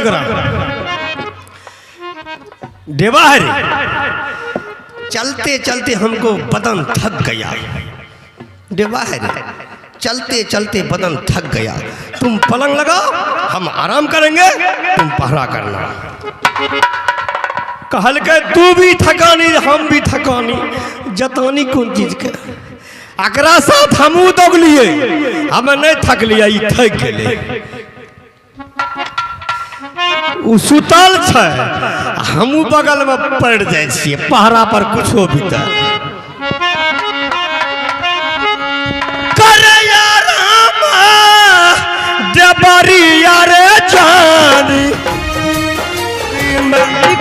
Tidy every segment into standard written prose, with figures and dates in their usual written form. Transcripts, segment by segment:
करा देवा है। चलते चलते हमको बदन थक गया। देवा है, चलते चलते बदन थक गया। तुम पलंग लगाओ, हम आराम करेंगे, तुम पहरा करना। कहल के तू भी थकानी हम भी थकानी, जतानी कौन चीज के। अकरा साथ हमू दौगलिए, हमें नहीं थक लिया, थक गए। सुतल छै, हमू बगल में पड़ जाए छिए, पहरा पर कुछो भीतर। करे यार देवरिया रे जानी,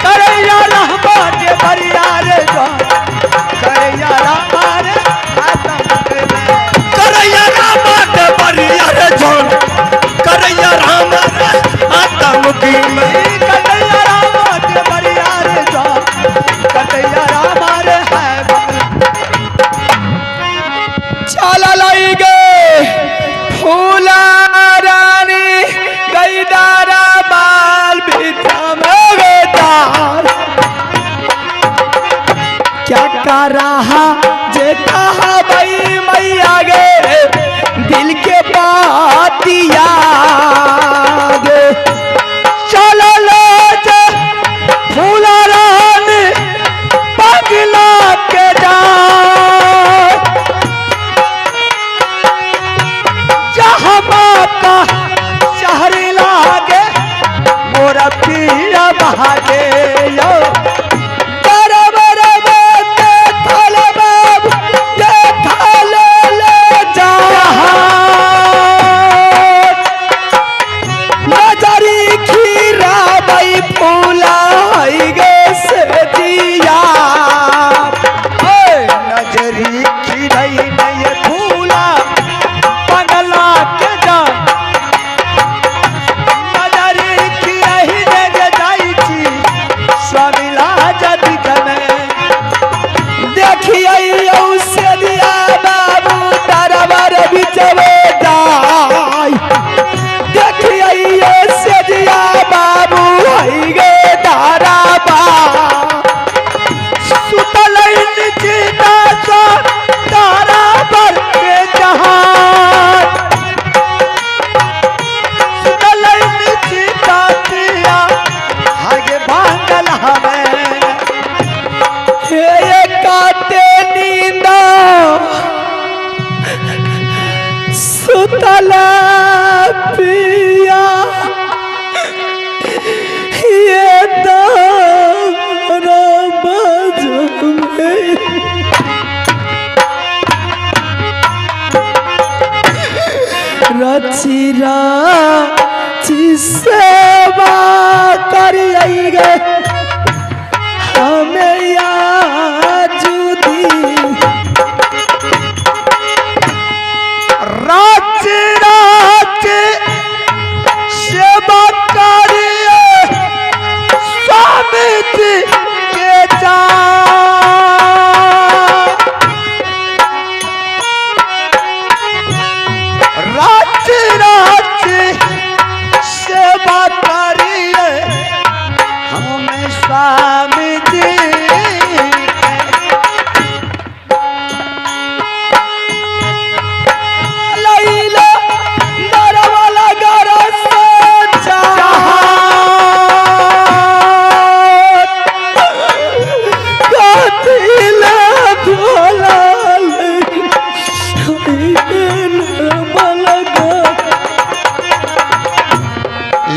करे यार देवरिया रे जानी, करे यार हमारे करे यार देवरिया रे जानी, करे यार हमारे आतमुखी में। कटैया राम देवरिया रे जानी, कटैया हमारे है चल लाई गे फूला रानी गईदारा बाल भीतर में बेदार। क्या कर रहा जे कहा भाई मैया गे, दिल के बातिया गे। चलो लो जे फूला रानी पगला के जा, जहाँ का शहर लागे मोरा पिया बहागे यो। रचिरा सेवा करिएगा हमें याजुदी। रचिरा सेवा करिए स्वामी जी के जा। सेवा करिए हमें स्वामी जी लैला दरवाला गरस कथिला भोला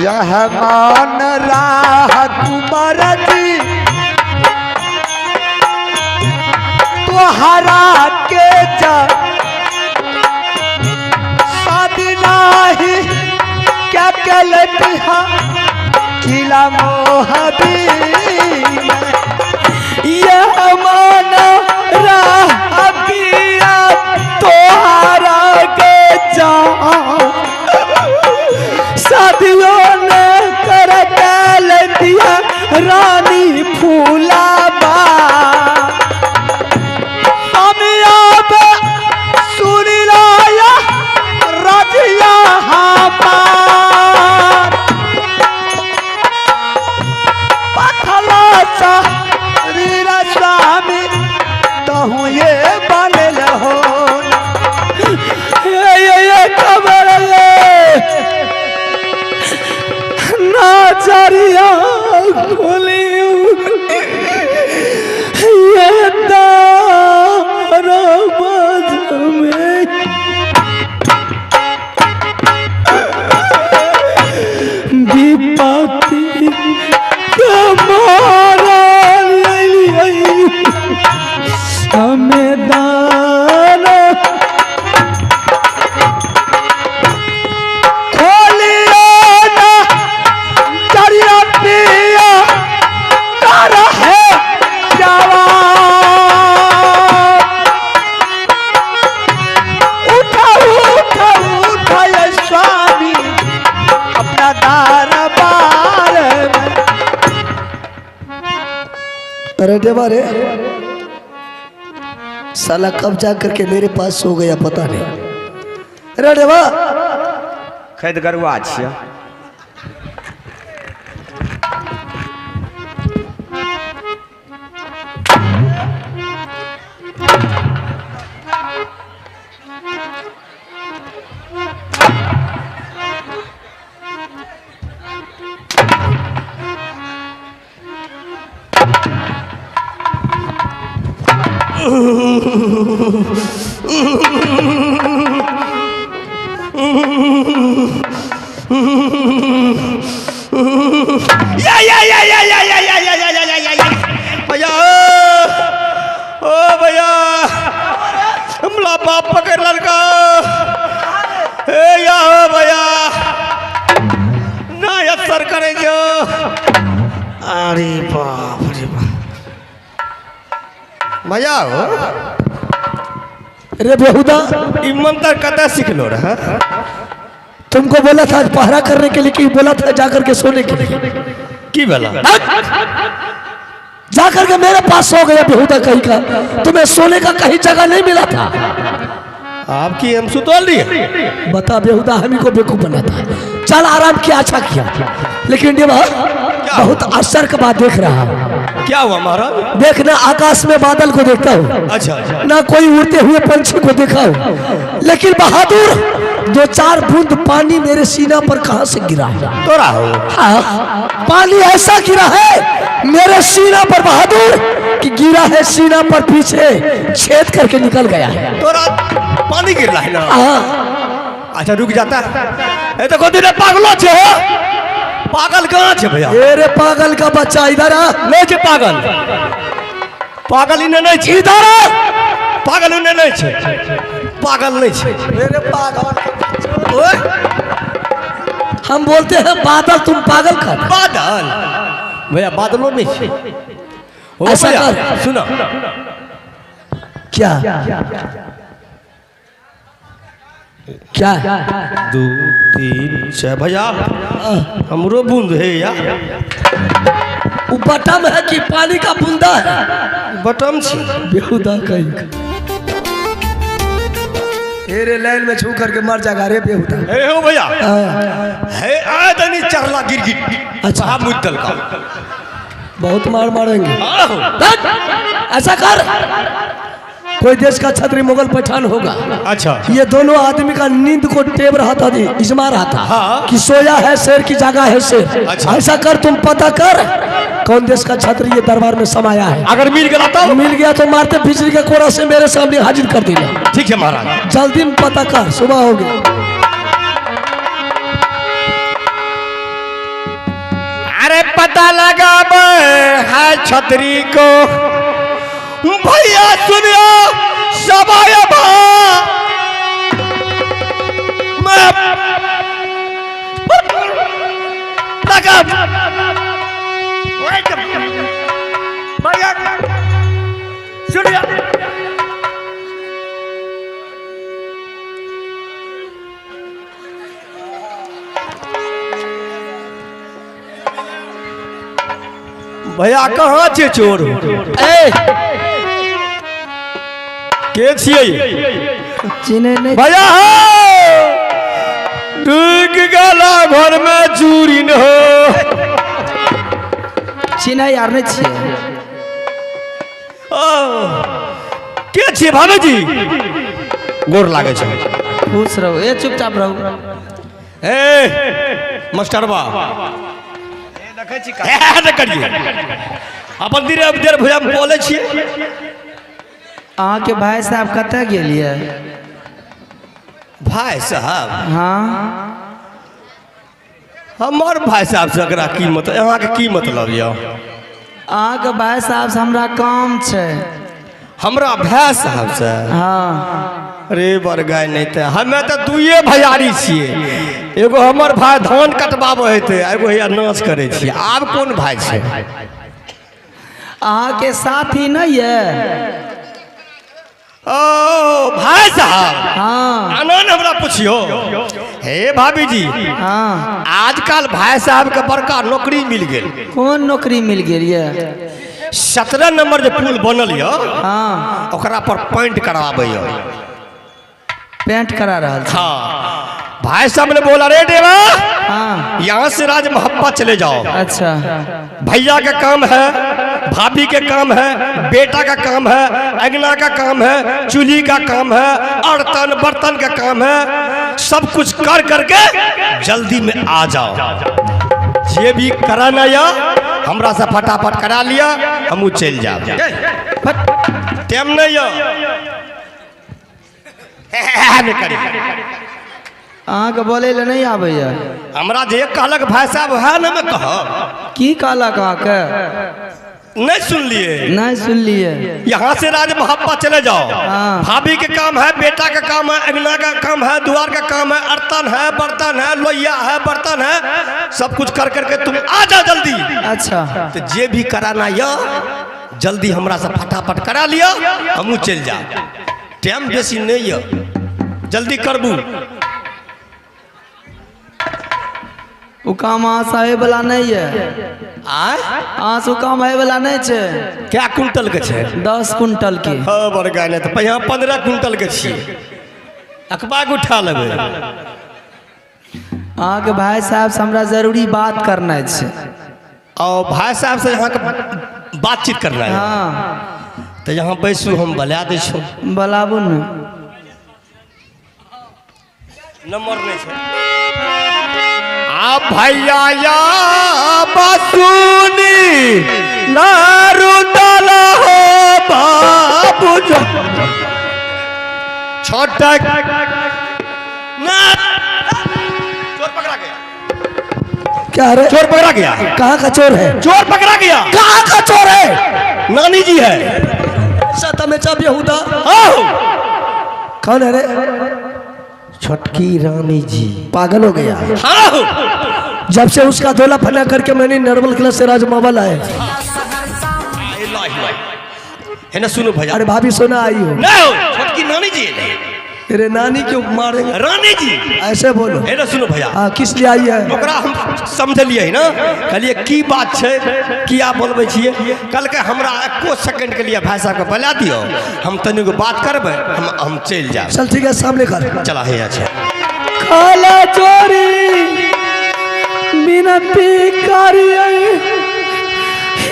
यह मान राह कुमार जी तोहरा के जा शादी नाही क्या कहलतिहा किला मोहबी। यह मान राह किया तोहरा के जा शादियों ने कर दिया रानी फूलाबा। हम अब सुन लाया रजिया हमार अरे देवा रे, साला कब जा करके मेरे पास सो गया पता नहीं। अरे देवा खैद गरुआ छियै। भैया ओ भैया हमला बाप पकड़ लड़का या हो भैया ना असर करे जो। अरे बाप रे बाप भैया हो अरे बेहुदा, ई मंत्र कतः सीखलो रहा? तुमको बोला था पहरा करने के लिए कि बोला था जाकर के सोने के लिए? की बोला? जाकर के मेरे पास सो गया बेहुदा कहीं का। तुम्हें सोने का कहीं जगह नहीं मिला था? आपकी हम सुतोल रही है। बता बेहुदा, हम ही को बेवकूफ बनाता है। चल आराम किया, अच्छा किया, लेकिन देवा बहुत आश्चर्य की बात देख रहा हूँ। क्या हुआ हमारा? देखना आकाश में बादल को देखता हूँ, अच्छा ना कोई उड़ते हुए पंछी को देखा हूँ, लेकिन बहादुर 2-4 बूंद पानी मेरे सीना पर कहां से गिरा है? तोरा हो? हाँ, पानी ऐसा गिरा है मेरे सीना पर बहादुर कि गिरा है सीना पर, पीछे छेद करके निकल गया है। तोरा पानी गिर रहा है ना? हाँ। अच्छा रुक जाता है। तो कोई पागलो छे हो? पागल कहाँ छे भैया? अरे पागल का बच्चा इधर आ। नहीं छे पागल, पागल इन्हें नहीं छे। इधर आ। पागल इन्हें नहीं छे, पागल नहीं छे। अरे पागल, ओए हम बोलते हैं बादल, तुम पागल का? बादल भैया, बादलों में छे। ओ ऐसा भैया, कर। सुनो क्या क्या 2 3 6 भैया हमरो बूंद है यार। वो बटम है कि पानी का बूंदा है? बटम छे। बेहुदा कहीं का। तेरे लाइन में छू करके मर जाएगा रे बेहुदा। हे हो भैया, हाँ। है आदनी चरला गिर गिर। अच्छा। मुद्दल का बहुत मार मारेंगे। आहो। ऐसा कर, कोई देश का छतरी मुगल पठान होगा। अच्छा ये दोनों आदमी का नींद को टेब रहा था, इजमा रहा था। हाँ। कि सोया है शेर की जगह है शेर। अच्छा। ऐसा कर, तुम पता कर कौन देश का छतरी ये दरबार में समाया है। अगर मिल गया तो? मिल गया तो मारते बिजली के कोड़ा से मेरे सामने हाजिर कर देना। ठीक है महाराज। जल्दी में पता कर, सुबह होगी। अरे पता लगा है छतरी को भैया, सुनियो सबाया भा मैं लगा भैया, सुनियो भैया कहाँ छे चोर? के छियै? चिन्हे नहीं भैया डूब गला घर में चूरी न हो। चिन्हे यार नहीं छिए। के छियै भाभी जी? गोर लागे छै। खुश रहो, ए चुपचाप रहो। ए मास्टरबा देखै छी करिए अपन धीरे देर भैया बोले छियै। अहाँ के भाई साहब कतऽ गेलिए? भाई साहब? हाँ, हमार भाई साहब से एकरा की मतलब, यहाँ के की मतलब यौ? अहाँ के भाई साहब से हमरा काम छै। हमरा भाई साहब से? हाँ। अरे बरगाय नहीं थे, हमें तो दुए भैयारी छिए। एगो हमर भाई धान कटवाबे हेते, एगो हैया नाच करे छिए। आब कौन भाई छै? अहाँ के साथी नहीं है? ओ भाई साहब, हाँ। आनंद हमरा पूछियो। हे भाभी जी, हाँ। आजकल भाई साहब के बड़का नौकरी मिल गेल। कौन नौकरी मिल गेल ये? 17 नंबर जो पुल बनल यो हाँ ओकरा पर पेंट करावे यो। पेंट करा रहा था। हाँ भाई साहब ने बोला रे देवा हाँ यहाँ से राज मोहब्बत चले जाओ। अच्छा भैया का काम है, भाभी के काम है, बेटा का काम है, अगना का काम है, चूल्ही का काम है, बर्तन बर्तन का काम है, सब कुछ कर करके जल्दी में आ जाओ। ये भी कराना या हमरा से फटाफट करा लिया हम चल जाओ। टाइम नहीं यो अहाँ के बोले ले नहीं आवे या हमरा जे कहलक भाई साहब है ना मैं कह की काला कहा के नहीं सुन लिए। नहीं सुन लिए। यहाँ से राज मोहब्बत चले जाओ। हाँ। भाभी के काम है, बेटा का काम है, अगना का काम है, द्वार का काम है, अर्तन है, बर्तन है, लोहिया है, बर्तन है, सब कुछ कर करके तुम आ जाओ जल्दी। अच्छा तो जे भी कराना या जल्दी हमरा से फटाफट करा लिया हम चल जा। टाइम बेसी नहीं है, जल्दी करबू। वो काम आशा है वाला नहीं है। आय आँसू काम है वाला नहीं छे। क्या कुंटल के छे? 10 कुंटल के। हाँ बड़का नहीं तो यहाँ 15 कुंटल के छिए। अखबार उठा लेबै। अहाँ के भाई साहब से हमरा जरूरी बात करना छे। और भाई साहब से यहाँ के बातचीत करना है। हाँ तो यहाँ बैसू हम बला दे छो। बोलाबू न। नंबर नहीं छे। आ भैया या बसुनी नारू डाला हो बाबू जो छोटा ना चोर पकड़ा गया। क्या रे? चोर पकड़ा गया। कहाँ का चोर है? चोर पकड़ा गया। कहाँ का चोर है? नानी जी है। सता में चाप यहूदा। कौन है रे? छोटकी रानी जी। पागल हो गया। हाँ जब से उसका धोला फना करके मैंने नॉर्मल क्लास से राज मोबाइल आए। है ना सुनो भैया। अरे भाभी सोना आई हो। नहीं छोटकी नानी जी तेरे नानी क्यों मारेंगे? रानी जी ऐसे बोलो। है ना सुनो भैया। हाँ किस लिए आई है? ओकरा हम समझलिए ना कहलिए की बात है किया बोलबे छिए। कल के हमरा एको सेकंड के लिए भाई साहब के बुला दियो हम तनी को बात करबे हम चल जाए। चल ठीक है सामने कर। चला है अच्छा। काला चोरी मिनती करिए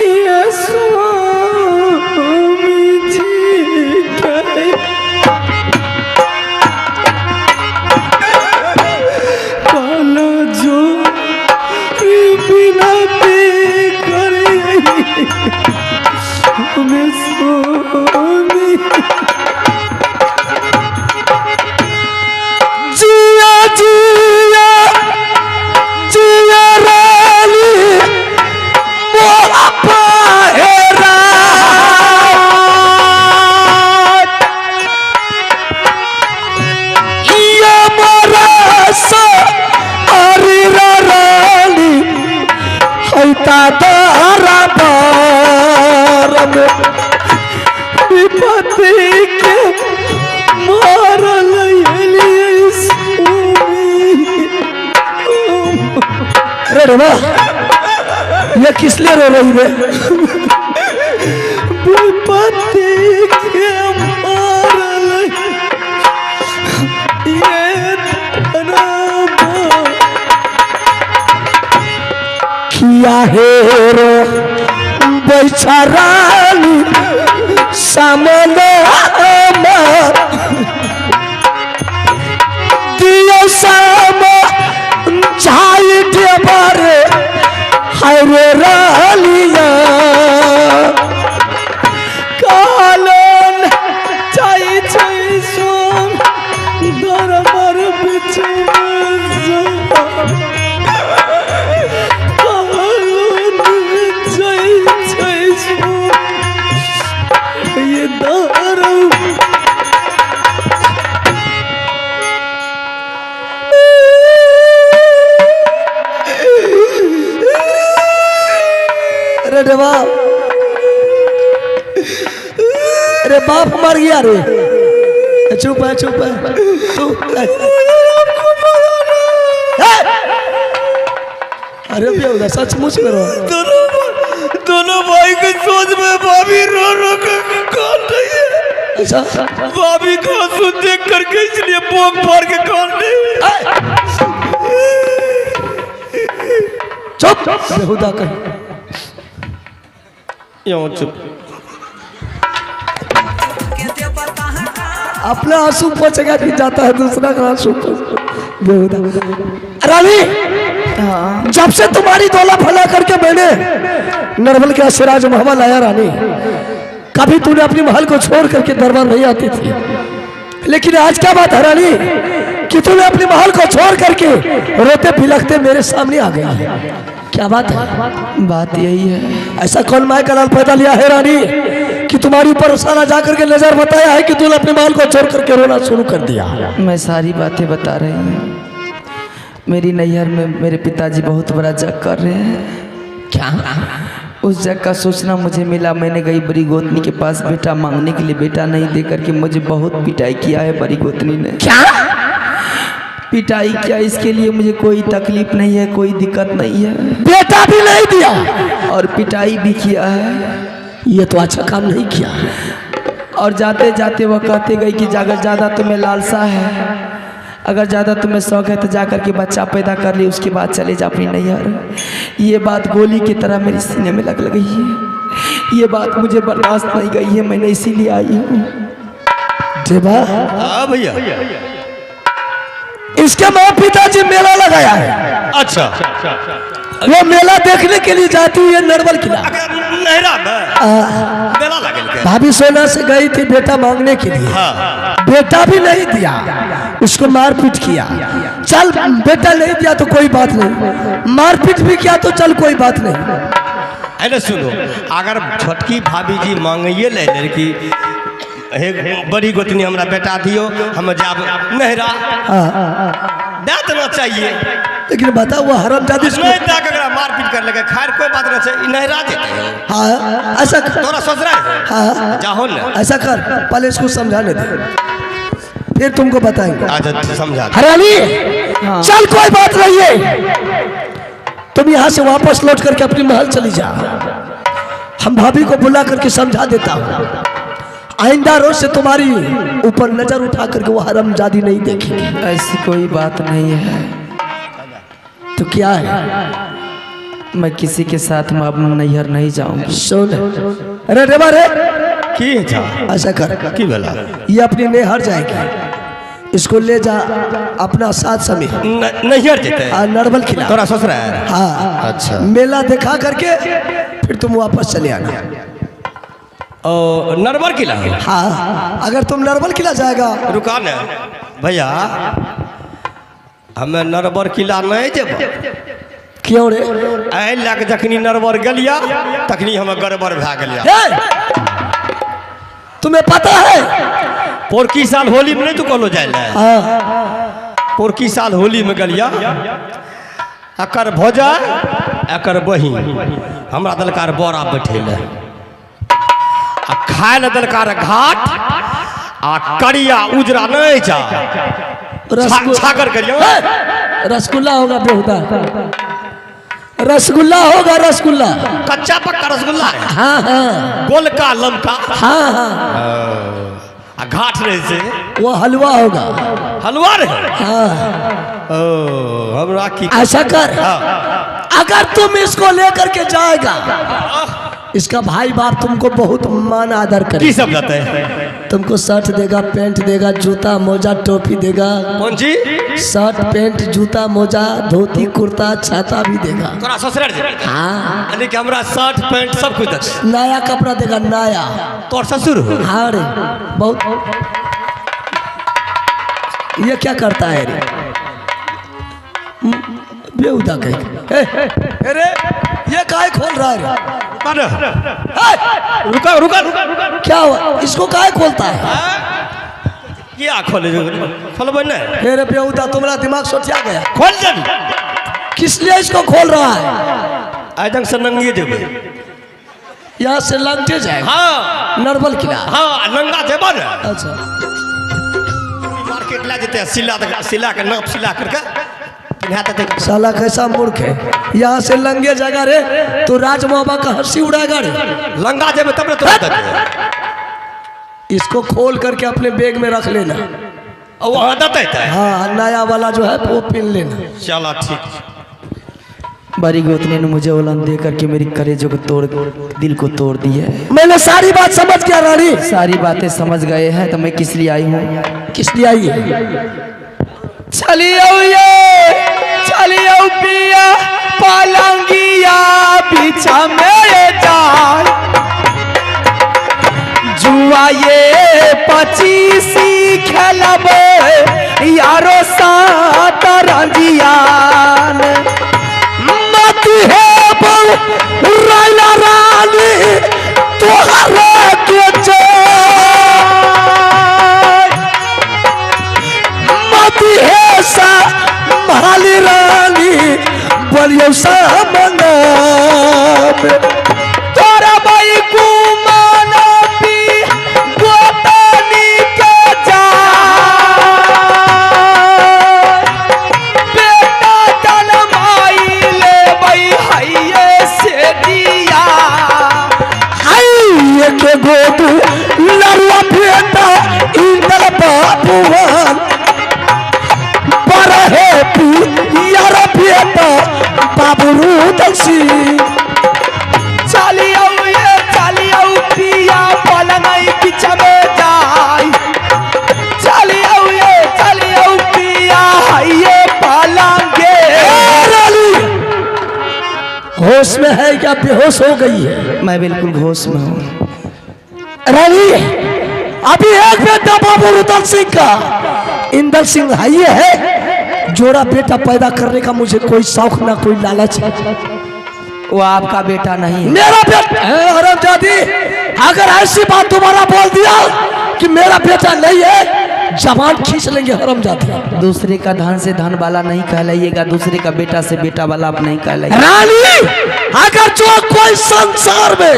ये स्वामी जी के काला चोरी मिनती करिए हमें स्वामी जिया जिया जिया रानी मोह पहेरा ये मोरा सा अरे रानी हैता दारा बार में विपत्ति के मारल रे वाह ये किस लिए रो रही है? विपत्ति के मारल ये किया है रो बेचारानी सामने दिया सामा चाय बारे हरे रालिया कालन चाय चाय सोम दरबार बिच कालन चाय चाय सोम ये दारू अरे बाप, अरे बाप मर गया रे। चुप है चुप है चुप है। अरे भी होगा सचमुच में रो। दोनों माई के सोच में भाभी रो रो के कान रही है। अच्छा भाभी का आंसू देख करके इसलिए पोंख फाड़ के कान रही है। चुप बेहुदा कहीं। यहाँ चुप। अपना आंसू पोछेगा कि जाता है दूसरा का आंसू बेहुदा। रानी जब से तुम्हारी दौला भला करके मैंने नरवल के सिराज महल आया रानी, कभी तूने अपनी महल को छोड़ करके दरबार नहीं आती थी, लेकिन आज क्या बात है रानी कि तूने अपनी महल को छोड़ करके रोते बिलखते मेरे सामने आ गई है। क्या बात है? बात यही है, ऐसा कौन माय का लाल पैदा लिया है रानी कि तुम्हारी ऊपर साला जा करके नजर बताया है कि तूने अपने महल को छोड़ करके रोना शुरू कर दिया? मैं सारी बातें बता रही हूँ। मेरी नैहर में मेरे पिताजी बहुत बड़ा जग कर रहे हैं। क्या? उस जग का सूचना मुझे मिला। मैंने गई बड़ी गोतनी के पास बेटा मांगने के लिए, बेटा नहीं दे करके मुझे बहुत पिटाई किया है बड़ी गोतनी ने। क्या पिटाई किया, इसके लिए मुझे कोई तकलीफ नहीं है, कोई दिक्कत नहीं है। बेटा भी नहीं दिया और पिटाई भी किया है। ये तो अच्छा काम नहीं किया। और जाते जाते वह कहते गई कि अगर ज़्यादा तुम्हें लालसा है, अगर ज़्यादा तुम्हें शौक है तो जा कर के बच्चा पैदा कर ले, उसके बाद चले जा अपनी नैहर। ये बात गोली की तरह मेरे सीने में लग गई है। ये बात मुझे बर्दाश्त नहीं गई है, मैंने इसीलिए आई हूँ। देवा हाँ भैया। इसके माँ पिताजी मेला लगाया है। अच्छा वो मेला देखने के लिए जाती है नरवल किला। नहरा में मेला लगल के। भाभी सोना से गई थी बेटा मांगने के लिए। हाँ। बेटा भी नहीं दिया, उसको मारपीट किया। चल बेटा नहीं दिया तो कोई बात नहीं, मारपीट भी किया तो चल कोई बात नहीं। अरे सुनो, अगर छोटकी भाभी जी मांगिए ले लड़की, हे बड़ी गोतनी हमरा बेटा दियो, हम जाब नहरा दे देना चाहिए। लेकिन बता वो हरामजादी नहीं दे के मारपीट कर लगे, खैर कोई बात नहीं है, नहरा देते। हाँ ऐसा कर। तोरा सोच रहा है? हाँ जाओ ना, ऐसा कर, पहले इसको समझाने दे, फिर तुमको बताएंगे। अच्छा समझा। हरियाली चल कोई बात नहीं है, तुम यहाँ से वापस लौट करके अपनी महल चली जा। हम भाभी को बुला करके समझा देता हूँ, आइंदा रोज से तुम्हारी ऊपर नजर उठा करके वो हरामजादी नहीं देखेगी। ऐसी कोई बात नहीं है। तो क्या है? मैं किसी के साथ में अब नैहर नहीं जाऊंगी। सुन अरे रेवा रे, की था ऐसा कर, की बेला ये अपनी नैहर जाएगी, इसको ले जा अपना साथ समेत नैहर जेते। नरवल किला। तोरा सोच रहा है? हाँ अच्छा। मेला दिखा करके फिर तुम वापस चले आना। नरवर किला। हाँ अगर तुम नरवल किला जाएगा। रुका न भैया, हमें नरवर किला नहीं जेब। क्यों रे? एहि लए के जखनी नरवर गेलिया तखनी हमें गड़बड़ भए गेलिया। तुम्हें पता है पोरकी साल होली में नहीं तू कहलो जाए ले। पोरकी साल होली में गेलिया, एकर भोजा एकर बहिन हमरा दलकार बोरा बैठेले, आ खाए ले दलकार घाट, आ करिया उजरा नहीं जा छागर करिया। रसगुल्ला होगा बेहुदा, रसगुल्ला होगा, रसगुल्ला कच्चा पक्का रसगुल्ला है। हाँ हाँ गोलका लमका। हाँ हाँ आ घाट रहे से वो हलवा होगा। हलवा रहे। हाँ ओ हमरा की ऐसा कर, हाँ। अगर तुम इसको लेकर के जाएगा, इसका भाई बाप तुमको बहुत मान आदर की करेगा। सब जाते हैं? तुमको शर्ट देगा, पैंट देगा, जूता मोजा टोपी देगा। कौन जी? शर्ट पैंट जूता मोजा धोती कुर्ता छाता भी देगा। तोरा ससुराल जे? हाँ यानी कि हमरा शर्ट पैंट सब कुछ दे। नया कपड़ा देगा, नया। तोर ससुर हो? हाँ रे बहुत। ये क्या करता है रे? बेहुदा कहीं। अरे ये काहे खोल रहा है रे? रुका रुका रुका रुका। क्या हुआ? इसको काहे खोलता है? क्या खोले खोलबे ना? अरे बेहुदा तुम्हारा दिमाग सोचिया गया? खोल जब किस लिए इसको खोल रहा है? आजंग से नंगी जेबे। यहाँ से लंगटे जाएगा। हाँ नरवल किला। हाँ नंगा जेबा ना। अच्छा मार्केट ला जेते सिला के नाप सिला करके साला कैसा मूर्ख है, यहाँ से लंगे जगह रे तो राज बाबा का हंसी उड़ाएगा रे। लंगा जब तब ना तो इसको खोल करके अपने बैग में रख लेना, और वो आदत है। हाँ नया वाला जो है वो पहन लेना। चला ठीक। बड़ी गोतनी ने मुझे उलन दे करके मेरी कलेजों को तोड़, दिल को तोड़ दिया है। मैंने सारी बात समझ गया रानी। सारी बातें समझ गए हैं तो मैं किस लिए आई हूँ? किस लिए आई है? चलियो पिया पलंगिया पीछा मेरे जान, जुआ ये 25 खेलबे यारो सात रंजियान, मत है बहु राला रानी तोहरे के जान, मत है सा महाली रानी बोलियो सा मंगा तोरा भाई कुमाना पी गोतनी के जान, बेटा जन्माई ले भाई हाइये से दिया, हाय के गोदू लल्ला बेटा इंदल बाबूवान बरहे पी यार बेटा बाबू रूदसी। चलियो पिया पलंगई पीछा में जाई, चलियो पिया हाइये पलंगे। होश में है क्या बेहोश हो गई है? मैं बिल्कुल होश में हूँ। रानी अभी एक बेटा बाबू रुदल सिंह का इंदल सिंह है, ये है जोड़ा बेटा पैदा करने का मुझे कोई शौक ना कोई लालच है। वो आपका बेटा नहीं है। मेरा बेटा हरामजादी, अगर ऐसी बात दोबारा बोल दिया कि मेरा बेटा नहीं है जवान खींच लेंगे हरामजादी। दूसरे का धन से धन वाला नहीं कहलाइएगा, दूसरे का बेटा से बेटा वाला आप नहीं कहलाइएगा। रानी अगर जो कोई संसार में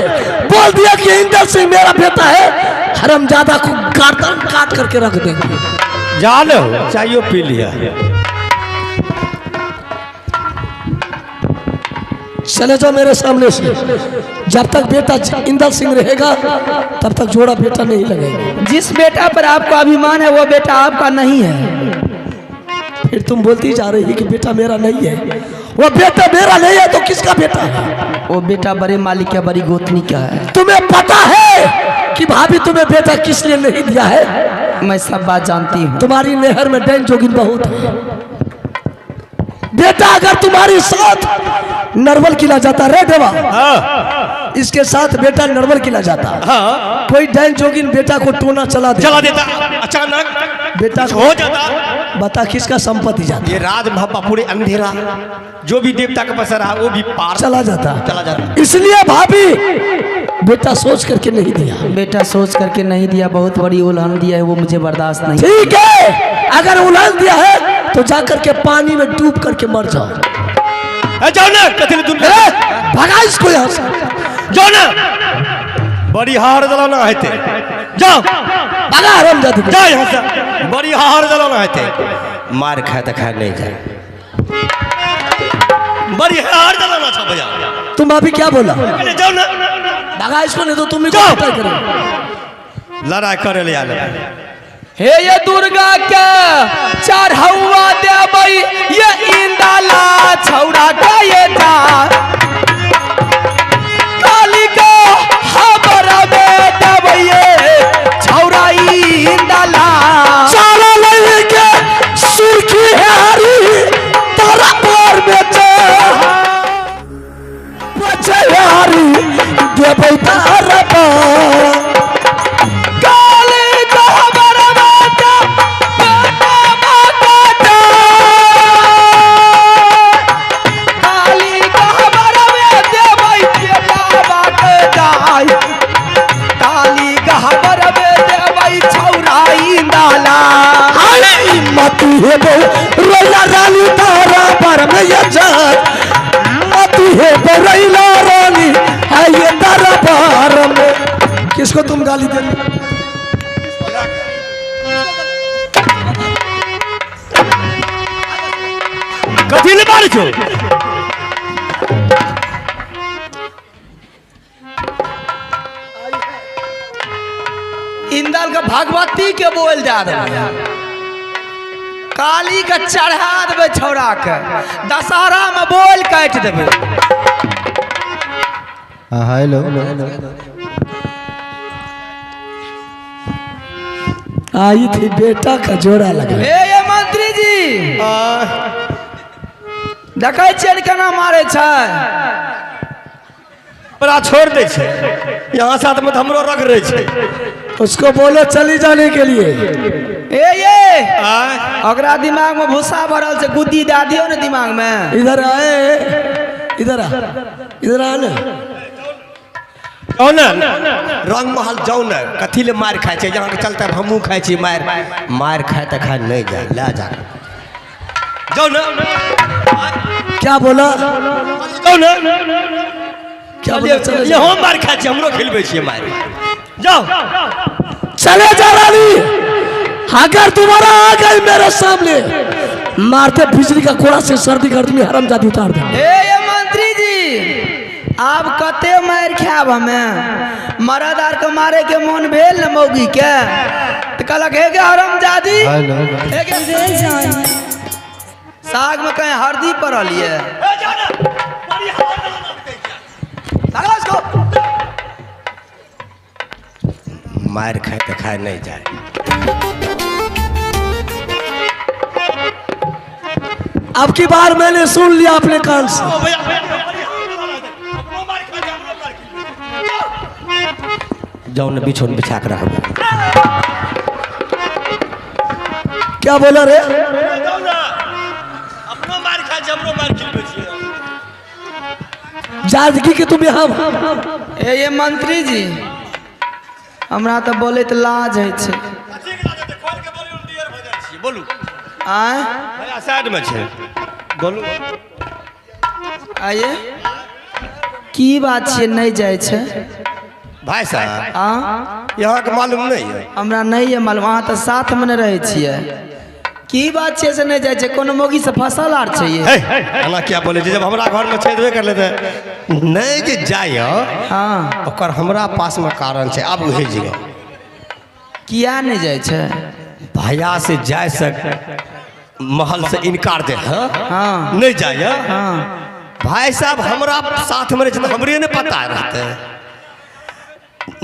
बोल दिया कि इंदल सिंह मेरा बेटा है, हरामजादा को गर्दन काट करके रख देंगे। जान हो चाहिए पी लिया। चले जाओ मेरे सामने से, जब तक बेटा इंदल सिंह रहेगा तब तक जोड़ा बेटा नहीं लगेगा। जिस बेटा पर आपका अभिमान है वो बेटा आपका नहीं है। फिर तुम बोलती जा रही है कि बेटा मेरा नहीं है। वो बेटा मेरा नहीं है तो किसका बेटा है? वो बेटा बड़े मालिक या बड़ी गोतनी का है। तुम्हें पता है कि भाभी तुम्हें बेटा किस लिए नहीं दिया है? मैं सब बात जानती हूँ। तुम्हारी नहर में डैन जोगिन बहुत है। बेटा अगर तुम्हारे साथ नरवल किला जाता रे देवा, इसके साथ बेटा नरवल किला जाता, कोई डैन जोगिन बेटा को टोना चला देता, अचानक बेटा हो जाता, बता किसका संपत्ति जाता? ये राज महापा पूरे अंधेरा, जो भी देवता का पैसा रहा वो भी पार चला जाता। इसलिए भाभी बेटा सोच करके नहीं दिया। बेटा सोच करके नहीं दिया, बहुत बड़ी उल्लंघन दिया है, वो मुझे बर्दाश्त नहीं। ठीक है, अगर उल्लंघन दिया है तो जाकर के पानी में डूब करके मर जाओ। जाओ ना, भगा इसको यहाँ से, जाओ ना, बड़ी हार जलाना है ते, जाओ भगा हरामजादी, जाओ यहाँ से, बड़ी हार जलाना है ते, मार खाए तो खाए नहीं जाए, बड़ी हार जलाना था भैया। तुम अभी क्या बोला? जाओ ना, भगा इसको, नहीं तो तुम ही लड़ाई करे ले आने। हे ये दुर्गा के चढ़ौआ देबै, ये इंदाला छौड़ा के ये जा, काली के हमरा में देबै ये छौड़ा इंदाला, साला लई के सुर्खी हारी तारा पर बेचे बचे हारी देबै तारा पर। काली गहबर क्यों? इंदल का भगवती के बोल जा रहे काली के चढ़ा देवे छौड़ा के दशहरा में बोल काट देवे। हेलो आई थी बेटा का जोड़ा लगा। ये मंत्री जी देखे छियै केना मारे छै। बड़ा छोड़ दे छे यहाँ साथ में तो हमरो रख रहे छे। उसको बोलो चली जाने के लिए। ये अगरा दिमाग में भूसा भरल से गुद्दी दे दियो ने दिमाग में। इधर आए, इधर आ, इधर आ ना। रंग महल जाओ न कथी ले मार खाए छे यहाँ के चलते हमू खाए छी मार मार खाए त खाए नहीं जा ले जा जाओ न। क्या बोला? जाओ न क्या बोला? चले ये हम मार खाए छी हमरो खिलबे छी मार जाओ। चले जा रानी। अगर तुम्हारा आ गई मेरे सामने मारते बिजली का कोड़ा से सर्दी गर्द में हरामजादी उतार दे। ये मंत्री जी आप कते मार खाब हमें मरदार के मारे के मन भेल न मौगी के तो कहलक हे गे हरामजादी हे गे साग में कहीं हल्दी पड़ल ये मार खाए तो खाए नहीं जाए। अब की बार मैंने सुन लिया अपने कान से। जाओ न बिछोन बिछा कर रखो। क्या बोला रे? अपनो मार खाए छी हमरो मार खिलबे छी। जादगी के तुम यहाँ ये मंत्री जी हमरा तो बोले तो लाज है छे। बोलू आय भैया साइड में छे बोलू। आइए की बात छे नहीं जाए छे भाई साहब आ यहाँ के मालूम नहीं है। हमरा नहीं है मालूम वहाँ तो साथ में नहीं रहे छिए की बात छे से नहीं जाए छे कोनो मोगी से फसल आर छे ये। एना क्या बोले जब हमरा घर में छेदबे कर लेते नहीं जे जाय हाँ ओकर हमरा पास में कारण छे। अब उहे जगह किया नहीं जाए छे भैया से जाय सक महल से इनकार दे हाँ नहीं जाय। हाँ भाई साहब हमरा साथ में रहे हमरे ने पता रहते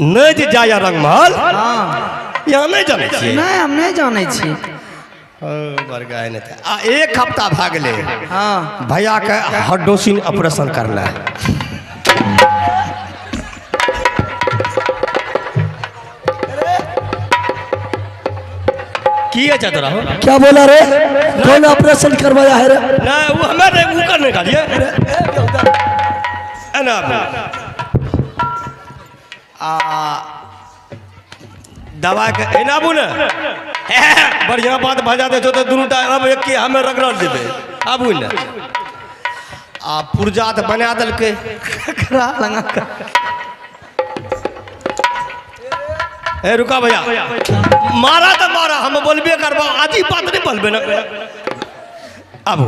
नहीं जे जाय रंगमहल हाँ यहाँ नहीं जाने छिए। नहीं हम नहीं जाने छी। आ एक हफ्ता भाग ले हाँ भैया के हड्डोसिन ऑपरेशन करना है। किए जाते रहो। क्या बोला रे? कौन ऑपरेशन करवाया है रे? नहीं वो हमें नहीं वो करने का लिए है ना दवा के है ना बुने बढ़िया बात भजा दे तो दोनों अब एक के हमें रगड़ देबे अब न आ पुर्जा तो बना दल के करा लगा ए रुका भैया मारा तो मारा हम बोलबे करबा आधी बात नहीं बोलबे ना अब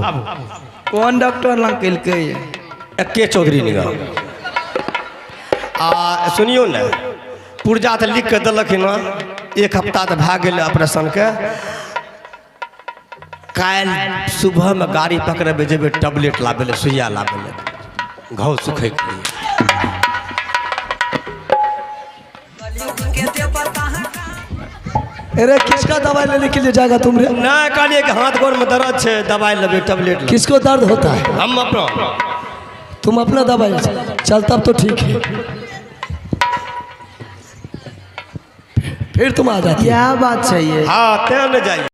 कौन डॉक्टर लंग केल के के चौधरी निगाह आ सुनियो ना पुर्जा तो लिख के दलक ना एक हफ्ता तो भाग गए ऑपरेशन के काल सुबह में गाड़ी पकड़े जेबे टैबलेट लाबे सुइया लाबे घाव सुखे के लिए। अरे किसका दवाई लेने के लिए जाएगा तुम रे? ना कहलिए कि हाथ गोर में दर्द है दवाई लेबे टैबलेट ले। किसको दर्द होता है? हम अपना तुम अपना दवाई चल तब तो ठीक है। फिर तुम आ जाती। क्या बात चाहिए हाँ ते न जाइए।